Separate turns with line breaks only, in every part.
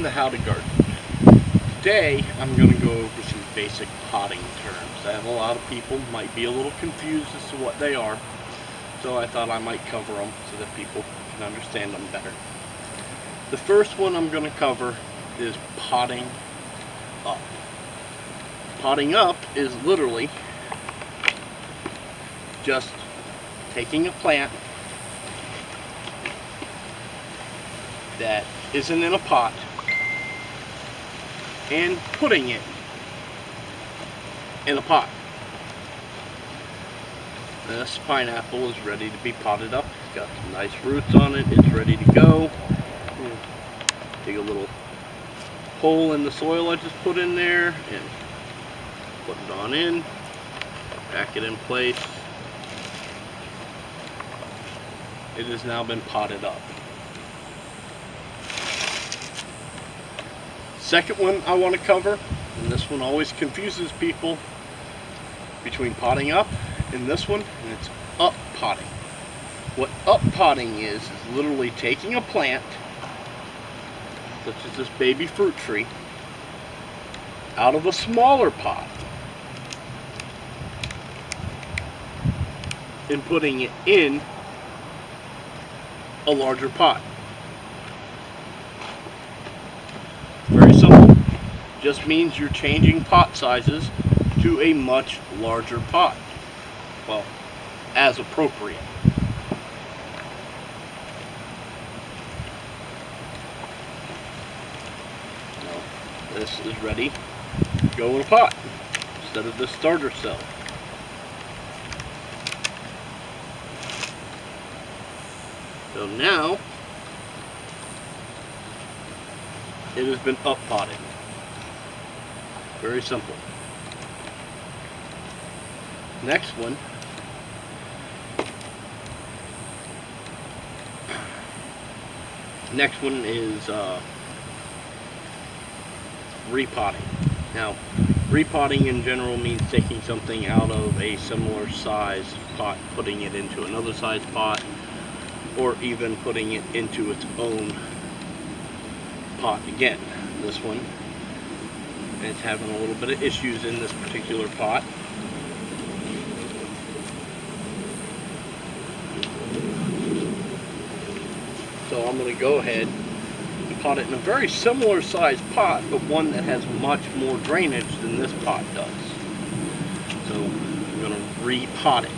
to How to Garden. Today I'm going to go over some basic potting terms that a lot of people might be a little confused as to what they are, so I thought I might cover them so that people can understand them better. The first one I'm going to cover is potting up. Potting up is literally just taking a plant that isn't in a pot and putting it in a pot. This pineapple is ready to be potted up. It's got some nice roots on it. It's ready to go. Dig a little hole in the soil I just put in there and put it on in. Back it in place. It has now been potted up. Second one I want to cover, and this one always confuses people between potting up and this one, and it's up potting. What up potting is literally taking a plant, such as this baby fruit tree, out of a smaller pot and putting it in a larger pot. Very simple. Just means you're changing pot sizes to a much larger pot. Well, as appropriate. Now, this is ready to go in a pot instead of the starter cell. So now it has been up potted. Very simple. Next one is repotting. Now, repotting in general means taking something out of a similar size pot, putting it into another size pot, or even putting it into its own pot again. This one, it's having a little bit of issues in this particular pot. So I'm going to go ahead and pot it in a very similar sized pot, but one that has much more drainage than this pot does. So I'm going to repot it.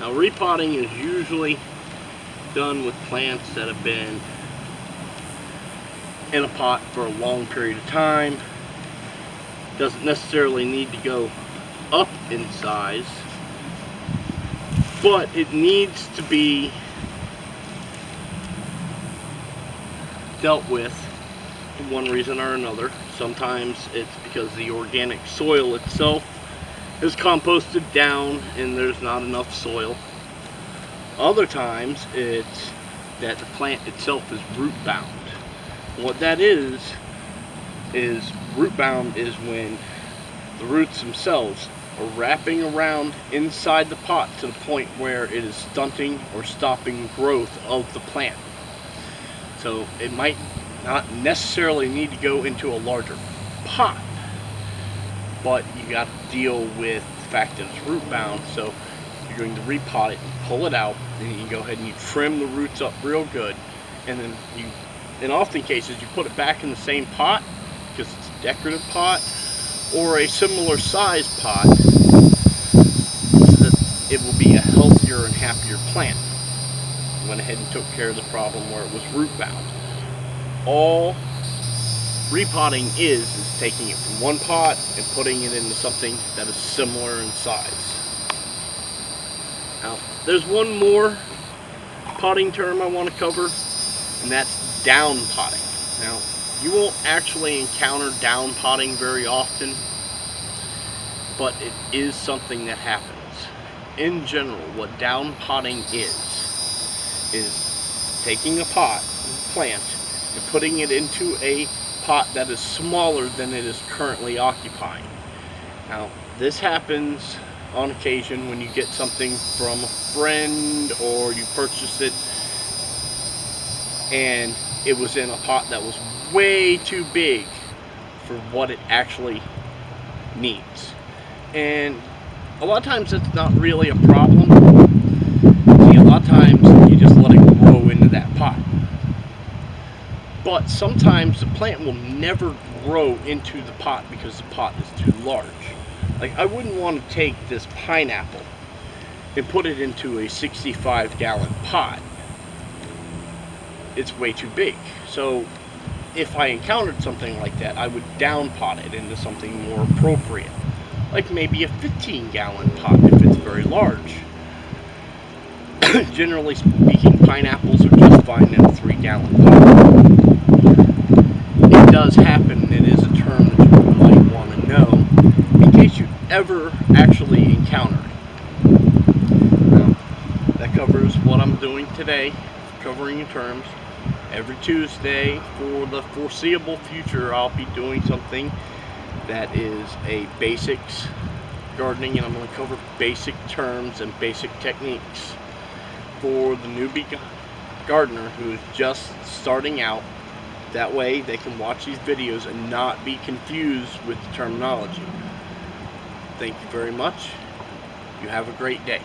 Now, repotting is usually done with plants that have been in a pot for a long period of time. Doesn't necessarily need to go up in size, but it needs to be dealt with for one reason or another. Sometimes it's because the organic soil itself is composted down and there's not enough soil. Other times it's that the plant itself is root bound. What that is root bound is when the roots themselves are wrapping around inside the pot to the point where it is stunting or stopping growth of the plant. So it might not necessarily need to go into a larger pot, but you got to deal with the fact that it's root bound. So you're going to repot it and pull it out, and you go ahead and you trim the roots up real good, and then you, in often cases, you put it back in the same pot because it's a decorative pot or a similar size pot, so that it will be a healthier and happier plant. Went ahead and took care of the problem where it was root bound. All repotting is taking it from one pot and putting it into something that is similar in size. Now, there's one more potting term I want to cover, and that's down potting. Now, you won't actually encounter down potting very often, but it is something that happens. In general, what down potting is taking a pot, plant, and putting it into a pot that is smaller than it is currently occupying. Now, this happens on occasion when you get something from a friend or you purchase it and it was in a pot that was way too big for what it actually needs. And a lot of times it's not really a problem. See, a lot of times you just let it grow into that pot. But sometimes the plant will never grow into the pot because the pot is too large. Like, I wouldn't want to take this pineapple and put it into a 65-gallon pot. It's way too big. So if I encountered something like that, I would down pot it into something more appropriate, like maybe a 15-gallon pot if it's very large. Generally speaking, pineapples are just fine in a 3-gallon pot. It does happen, it is a term that you might want to know in case you ever actually encounter it. Now, that covers what I'm doing today, covering terms. Every Tuesday for the foreseeable future, I'll be doing something that is a basics gardening, and I'm going to cover basic terms and basic techniques for the newbie gardener who is just starting out. That way they can watch these videos and not be confused with the terminology. Thank you very much. You have a great day.